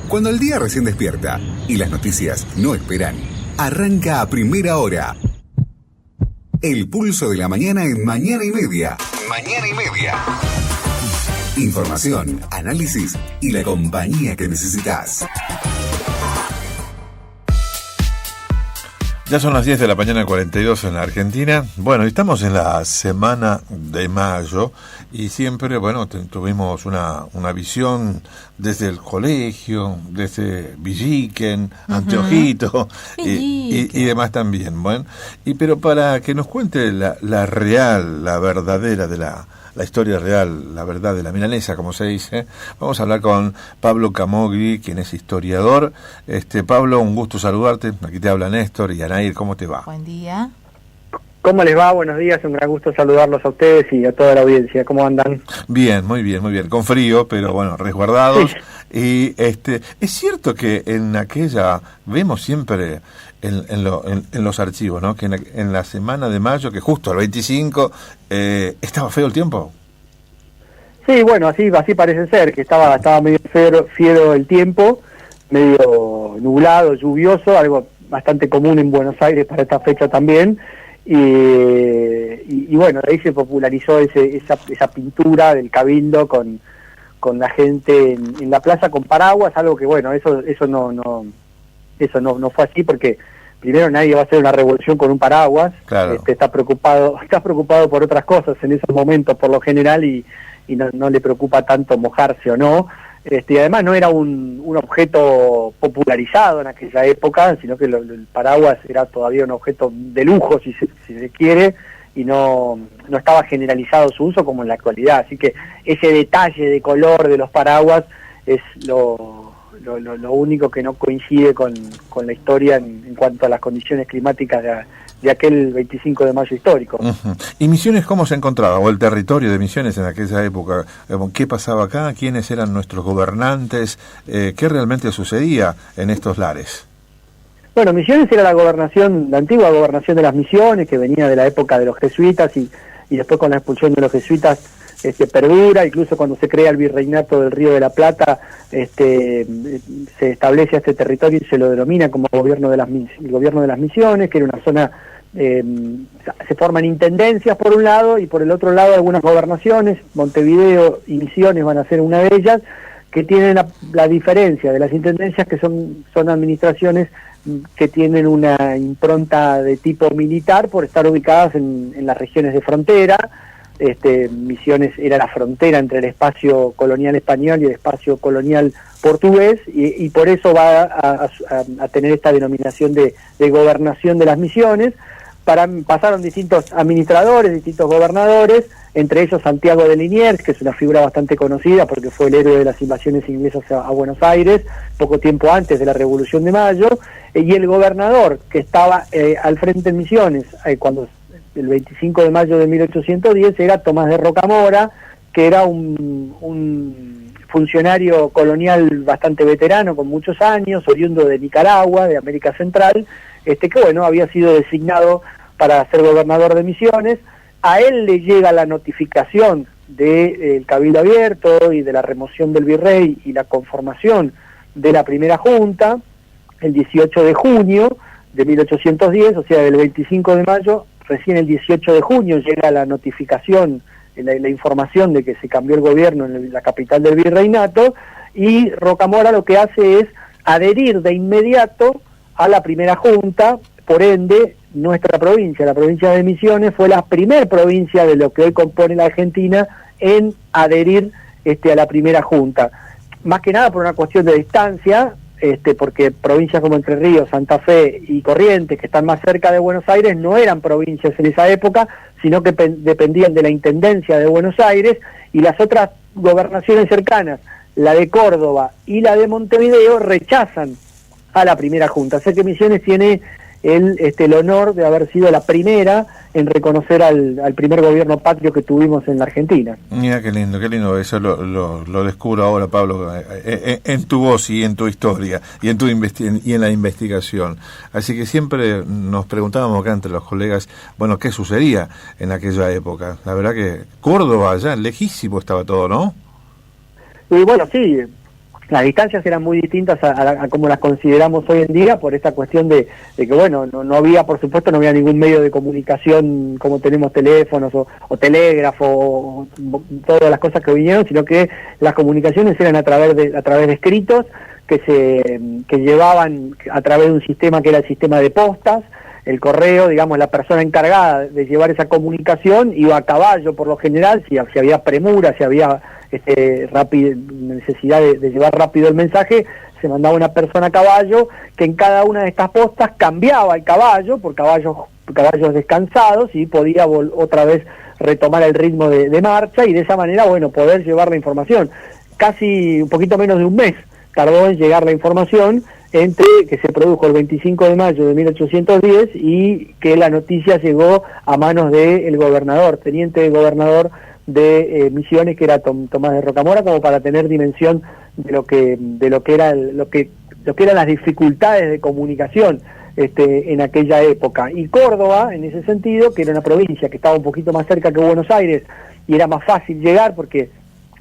Cuando el día recién despierta y las noticias no esperan, arranca a primera hora. El pulso de la mañana en Mañana y Media. Mañana y Media. Información, análisis y la compañía que necesitas. Ya son las 10 de la mañana, 42 en la Argentina. Bueno, estamos en la semana de mayo y siempre, bueno, tuvimos una visión desde el colegio, desde Villiquen, Anteojito y demás también. Bueno, pero para que nos cuente la real, la verdadera de la historia real, la verdad de la milanesa, como se dice, vamos a hablar con Pablo Camogli, quien es historiador. Pablo, un gusto saludarte. Aquí te habla Néstor y Anair, ¿cómo te va? Buen día. ¿Cómo les va? Buenos días, un gran gusto saludarlos a ustedes y a toda la audiencia. ¿Cómo andan? Bien, muy bien, muy bien. Con frío, pero bueno, resguardados. Sí. Y es cierto que en aquella, vemos siempre en los archivos, ¿no? Que en la semana de mayo, que justo el 25, estaba feo el tiempo. Sí, bueno, así parece ser, que estaba medio fiero el tiempo, medio nublado, lluvioso, algo bastante común en Buenos Aires para esta fecha también. Y bueno, ahí se popularizó esa pintura del Cabildo con la gente en la plaza con paraguas, algo que bueno, eso no fue así, porque primero nadie va a hacer una revolución con un paraguas. Claro. Está preocupado por otras cosas en esos momentos por lo general y no le preocupa tanto mojarse o no. Y además no era un objeto popularizado en aquella época, sino que el paraguas era todavía un objeto de lujo, si se quiere, y no estaba generalizado su uso como en la actualidad. Así que ese detalle de color de los paraguas es lo único que no coincide con la historia en cuanto a las condiciones climáticas de aquel 25 de mayo histórico. Uh-huh. ¿Y Misiones cómo se encontraba? ¿O el territorio de Misiones en aquella época? ¿Qué pasaba acá? ¿Quiénes eran nuestros gobernantes? ¿Qué realmente sucedía en estos lares? Bueno, Misiones era la antigua gobernación de las Misiones, que venía de la época de los jesuitas y después con la expulsión de los jesuitas perdura. Incluso cuando se crea el virreinato del Río de la Plata, se establece este territorio y se lo denomina como el gobierno de las Misiones, que era una zona, se forman intendencias por un lado y por el otro lado algunas gobernaciones. Montevideo y Misiones van a ser una de ellas, que tienen la diferencia de las intendencias, que son administraciones que tienen una impronta de tipo militar por estar ubicadas en las regiones de frontera. Misiones era la frontera entre el espacio colonial español y el espacio colonial portugués, y por eso va a tener esta denominación de gobernación de las Misiones. Pasaron distintos administradores, distintos gobernadores, entre ellos Santiago de Liniers, que es una figura bastante conocida porque fue el héroe de las invasiones inglesas a Buenos Aires, poco tiempo antes de la Revolución de Mayo, y el gobernador que estaba al frente en Misiones, cuando el 25 de mayo de 1810, era Tomás de Rocamora, que era un funcionario colonial bastante veterano, con muchos años, oriundo de Nicaragua, de América Central, que bueno, había sido designado para ser gobernador de Misiones. A él le llega la notificación del Cabildo Abierto y de la remoción del virrey y la conformación de la primera junta, el 18 de junio de 1810, o sea, del 25 de mayo, recién el 18 de junio llega la notificación, la información de que se cambió el gobierno en la capital del virreinato, y Rocamora lo que hace es adherir de inmediato a la primera junta. Por ende, nuestra provincia, la provincia de Misiones, fue la primer provincia de lo que hoy compone la Argentina en adherir a la primera junta. Más que nada por una cuestión de distancia, porque provincias como Entre Ríos, Santa Fe y Corrientes, que están más cerca de Buenos Aires, no eran provincias en esa época, sino que dependían de la Intendencia de Buenos Aires, y las otras gobernaciones cercanas, la de Córdoba y la de Montevideo, rechazan a la primera junta. Sé que Misiones tiene el honor de haber sido la primera en reconocer al primer gobierno patrio que tuvimos en la Argentina. Mira qué lindo, eso lo descubro ahora, Pablo, en tu voz y en tu historia y en la investigación. Así que siempre nos preguntábamos acá entre los colegas, bueno, ¿qué sucedía en aquella época? La verdad que Córdoba, allá lejísimo estaba todo, ¿no? Y bueno, sí, las distancias eran muy distintas a como las consideramos hoy en día, por esta cuestión de que, bueno, no había, por supuesto, no había ningún medio de comunicación como tenemos teléfonos o telégrafo, o todas las cosas que vinieron, sino que las comunicaciones eran a través de escritos que llevaban a través de un sistema que era el sistema de postas. El correo, digamos, la persona encargada de llevar esa comunicación iba a caballo por lo general, si había premura, si había necesidad de llevar rápido el mensaje, se mandaba una persona a caballo que en cada una de estas postas cambiaba el caballo por caballos descansados y podía otra vez retomar el ritmo de marcha, y de esa manera, bueno, poder llevar la información. Casi un poquito menos de un mes tardó en llegar la información entre que se produjo el 25 de mayo de 1810 y que la noticia llegó a manos del gobernador, teniente gobernador de Misiones, que era Tomás de Rocamora, como para tener dimensión de lo que eran las dificultades de comunicación en aquella época. Y Córdoba, en ese sentido, que era una provincia que estaba un poquito más cerca que Buenos Aires y era más fácil llegar, porque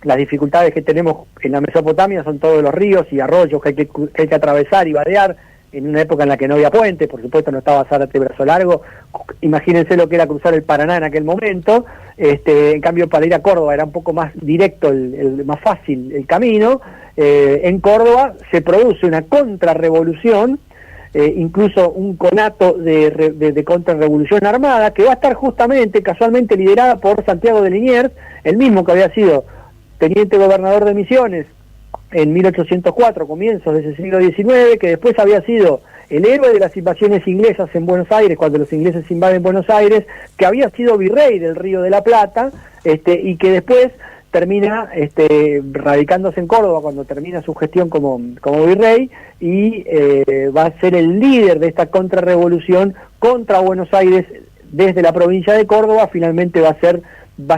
las dificultades que tenemos en la Mesopotamia son todos los ríos y arroyos que hay que atravesar y vadear, en una época en la que no había puente, por supuesto no estaba Zárate Brazo Largo. Imagínense lo que era cruzar el Paraná en aquel momento. En cambio, para ir a Córdoba era un poco más directo, más fácil el camino. En Córdoba se produce una contrarrevolución, incluso un conato de contrarrevolución armada, que va a estar justamente, casualmente, liderada por Santiago de Liniers, el mismo que había sido teniente gobernador de Misiones en 1804, comienzos de ese siglo XIX, que después había sido el héroe de las invasiones inglesas en Buenos Aires, cuando los ingleses invaden Buenos Aires, que había sido virrey del Río de la Plata, y que después termina radicándose en Córdoba cuando termina su gestión como virrey, y va a ser el líder de esta contrarrevolución contra Buenos Aires desde la provincia de Córdoba. Finalmente va a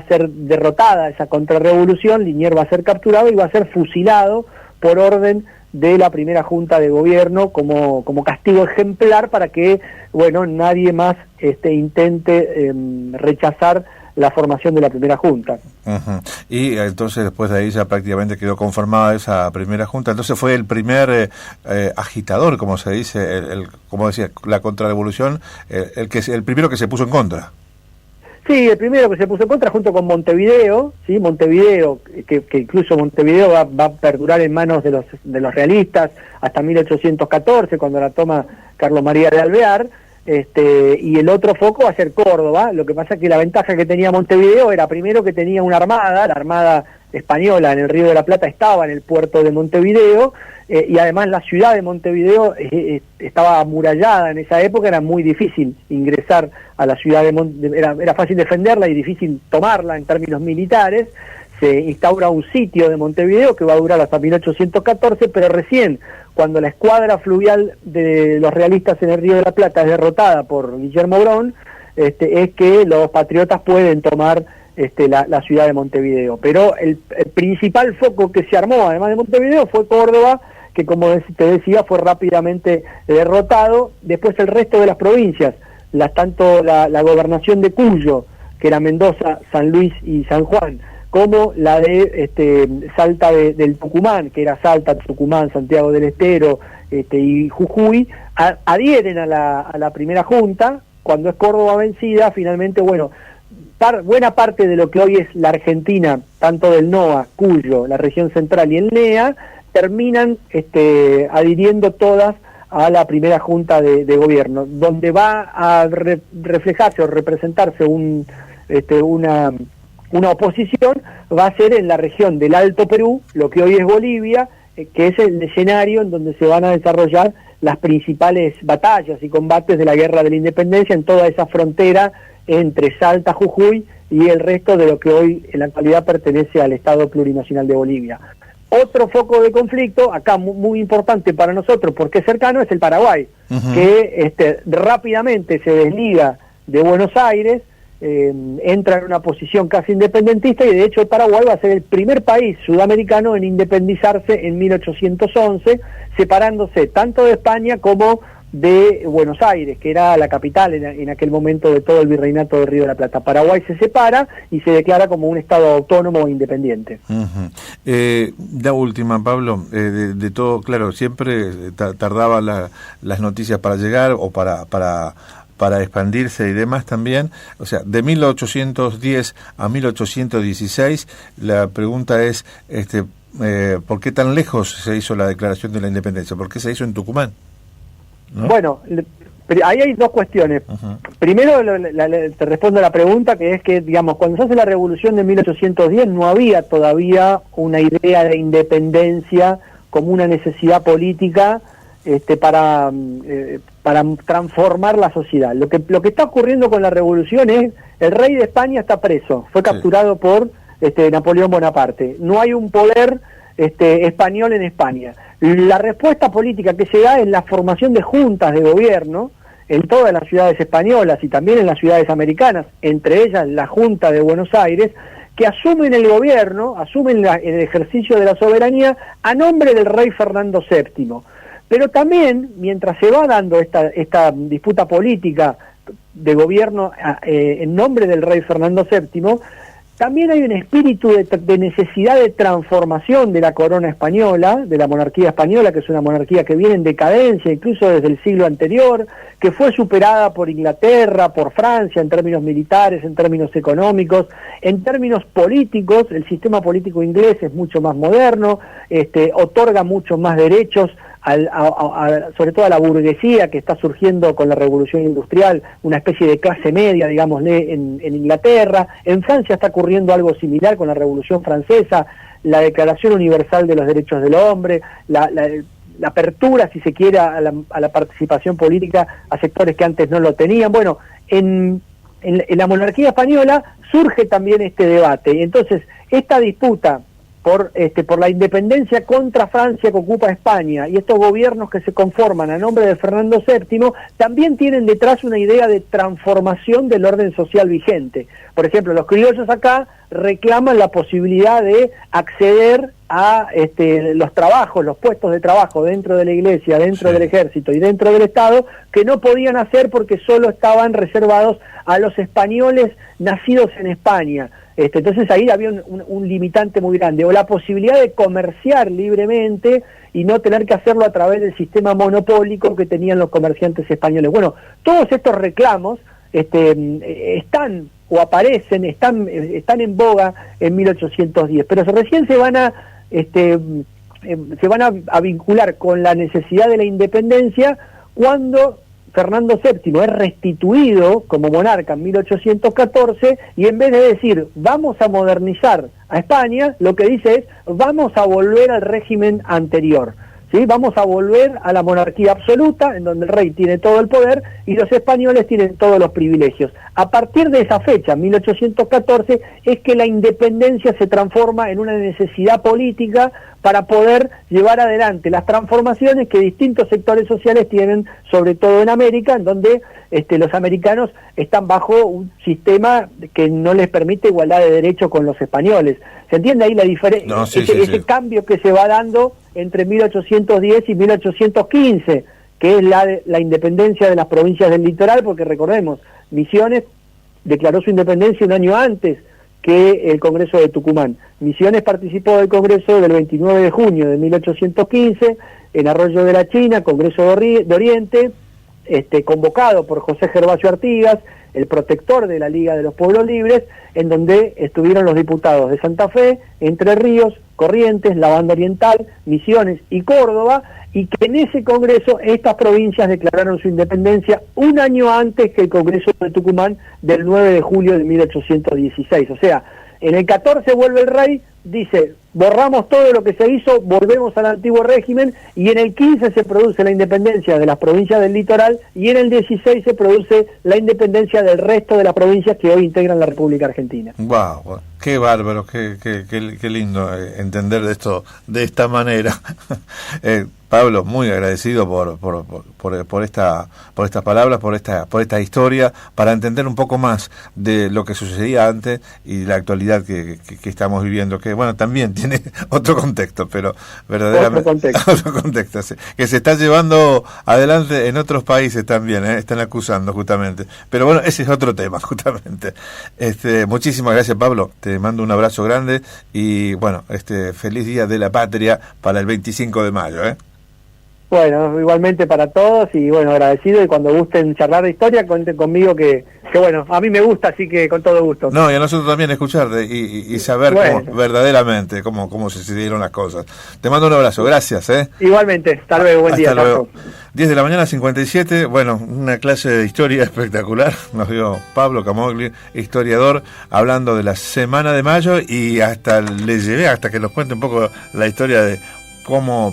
ser derrotada esa contrarrevolución, Liniers va a ser capturado y va a ser fusilado por orden de la primera Junta de Gobierno como castigo ejemplar para que, bueno, nadie más intente rechazar la formación de la primera Junta. Uh-huh. Y entonces después de ahí ya prácticamente quedó conformada esa primera Junta. Entonces fue el primer agitador, como se dice, como decía, la contrarrevolución, el primero que se puso en contra. Sí, el primero que se puso en contra, junto con Montevideo, ¿sí? Montevideo, que incluso Montevideo va a perdurar en manos de los realistas hasta 1814, cuando la toma Carlos María de Alvear, y el otro foco va a ser Córdoba. Lo que pasa es que la ventaja que tenía Montevideo era, primero, que tenía una armada, la armada española en el Río de la Plata estaba en el puerto de Montevideo, y además la ciudad de Montevideo estaba amurallada en esa época, era muy difícil ingresar a la ciudad era fácil defenderla y difícil tomarla en términos militares. Se instaura un sitio de Montevideo que va a durar hasta 1814, pero recién cuando la escuadra fluvial de los realistas en el Río de la Plata es derrotada por Guillermo Brown, es que los patriotas pueden tomar la ciudad de Montevideo. Pero el principal foco que se armó, además de Montevideo, fue Córdoba, que, como te decía, fue rápidamente derrotado. Después el resto de las provincias, tanto la gobernación de Cuyo, que era Mendoza, San Luis y San Juan, como la de Salta del Tucumán, que era Salta, Tucumán, Santiago del Estero y Jujuy, adhieren a la primera Junta. Cuando es Córdoba vencida, finalmente, bueno, buena parte de lo que hoy es la Argentina, tanto del NOA, Cuyo, la región central y el NEA, terminan adhiriendo todas a la primera Junta de Gobierno, donde va a reflejarse o representarse una oposición, va a ser en la región del Alto Perú, lo que hoy es Bolivia, que es el escenario en donde se van a desarrollar las principales batallas y combates de la Guerra de la Independencia, en toda esa frontera entre Salta, Jujuy y el resto de lo que hoy en la actualidad pertenece al Estado Plurinacional de Bolivia. Otro foco de conflicto, acá muy importante para nosotros, porque es cercano, es el Paraguay, uh-huh, que rápidamente se desliga de Buenos Aires, entra en una posición casi independentista, y de hecho el Paraguay va a ser el primer país sudamericano en independizarse en 1811, separándose tanto de España como de Buenos Aires, que era la capital en aquel momento de todo el virreinato del Río de la Plata. Paraguay se separa y se declara como un estado autónomo e independiente. La última, Pablo, de todo, claro, siempre tardaban las noticias para llegar o para expandirse y demás también. O sea, de 1810 a 1816, la pregunta es, ¿por qué tan lejos se hizo la declaración de la independencia? ¿Por qué se hizo en Tucumán? ¿No? Bueno, ahí hay dos cuestiones. Primero, te respondo a la pregunta, que es que, digamos, cuando se hace la revolución de 1810 no había todavía una idea de independencia como una necesidad política para transformar la sociedad. Lo que está ocurriendo con la revolución es, el rey de España está preso, fue capturado por Napoleón Bonaparte. No hay un poder español en España. La respuesta política que se da es la formación de juntas de gobierno en todas las ciudades españolas y también en las ciudades americanas, entre ellas la Junta de Buenos Aires, que asumen el gobierno, asumen el ejercicio de la soberanía a nombre del rey Fernando VII. Pero también, mientras se va dando esta disputa política de gobierno en nombre del rey Fernando VII, también hay un espíritu de necesidad de transformación de la corona española, de la monarquía española, que es una monarquía que viene en decadencia, incluso desde el siglo anterior, que fue superada por Inglaterra, por Francia, en términos militares, en términos económicos, en términos políticos. El sistema político inglés es mucho más moderno, otorga muchos más derechos, sobre todo a la burguesía que está surgiendo con la revolución industrial, una especie de clase media, digámosle, en Inglaterra. En Francia está ocurriendo algo similar con la revolución francesa, la Declaración Universal de los Derechos del Hombre, la apertura, si se quiere, a la participación política a sectores que antes no lo tenían. Bueno, en la monarquía española surge también este debate, y entonces esta disputa por la independencia contra Francia que ocupa España y estos gobiernos que se conforman a nombre de Fernando VII también tienen detrás una idea de transformación del orden social vigente. Por ejemplo, los criollos acá reclaman la posibilidad de acceder a los trabajos, los puestos de trabajo dentro de la iglesia, dentro del ejército y dentro del Estado, que no podían hacer porque solo estaban reservados a los españoles nacidos en España. Entonces ahí había un limitante muy grande, o la posibilidad de comerciar libremente y no tener que hacerlo a través del sistema monopólico que tenían los comerciantes españoles. Bueno, todos estos reclamos están o aparecen, están en boga en 1810, pero recién se van a vincular con la necesidad de la independencia cuando Fernando VII es restituido como monarca en 1814 y en vez de decir vamos a modernizar a España, lo que dice es vamos a volver al régimen anterior, ¿sí? Vamos a volver a la monarquía absoluta, en donde el rey tiene todo el poder y los españoles tienen todos los privilegios. A partir de esa fecha, 1814, es que la independencia se transforma en una necesidad política para poder llevar adelante las transformaciones que distintos sectores sociales tienen, sobre todo en América, en donde los americanos están bajo un sistema que no les permite igualdad de derechos con los españoles. ¿Se entiende ahí la diferencia? No, ese cambio que se va dando entre 1810 y 1815, que es la independencia de las provincias del litoral, porque recordemos, Misiones declaró su independencia un año antes que el Congreso de Tucumán. Misiones participó del Congreso del 29 de junio de 1815, en Arroyo de la China, Congreso de Oriente, convocado por José Gervasio Artigas, el protector de la Liga de los Pueblos Libres, en donde estuvieron los diputados de Santa Fe, Entre Ríos, Corrientes, la Banda Oriental, Misiones y Córdoba, y que en ese Congreso estas provincias declararon su independencia un año antes que el Congreso de Tucumán del 9 de julio de 1816. O sea, en el 14 vuelve el rey, dice, borramos todo lo que se hizo, volvemos al antiguo régimen, y en el 15 se produce la independencia de las provincias del litoral, y en el 16 se produce la independencia del resto de las provincias que hoy integran la República Argentina. Wow, Qué bárbaro, qué lindo entender de esto de esta manera. Pablo, muy agradecido por estas palabras, por esta historia, para entender un poco más de lo que sucedía antes y la actualidad que estamos viviendo, que bueno, también tiene otro contexto, pero verdaderamente otro contexto, que se está llevando adelante en otros países también, están acusando justamente. Pero bueno, ese es otro tema, justamente. Muchísimas gracias, Pablo, te mando un abrazo grande y bueno, feliz Día de la Patria para el 25 de mayo, Bueno, igualmente para todos y bueno, agradecido, y cuando gusten charlar de historia, cuenten conmigo que bueno, a mí me gusta, así que con todo gusto. No, y a nosotros también escucharte y saber verdaderamente cómo se dieron las cosas. Te mando un abrazo, gracias. Igualmente, hasta luego, buen día. Hasta luego. 10 de la mañana, 57, bueno, una clase de historia espectacular, nos dio Pablo Camogli, historiador, hablando de la Semana de Mayo, y hasta le llevé, hasta que nos cuente un poco la historia de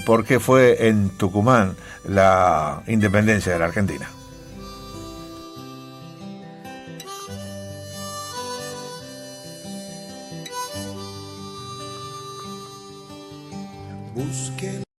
por qué fue en Tucumán la independencia de la Argentina.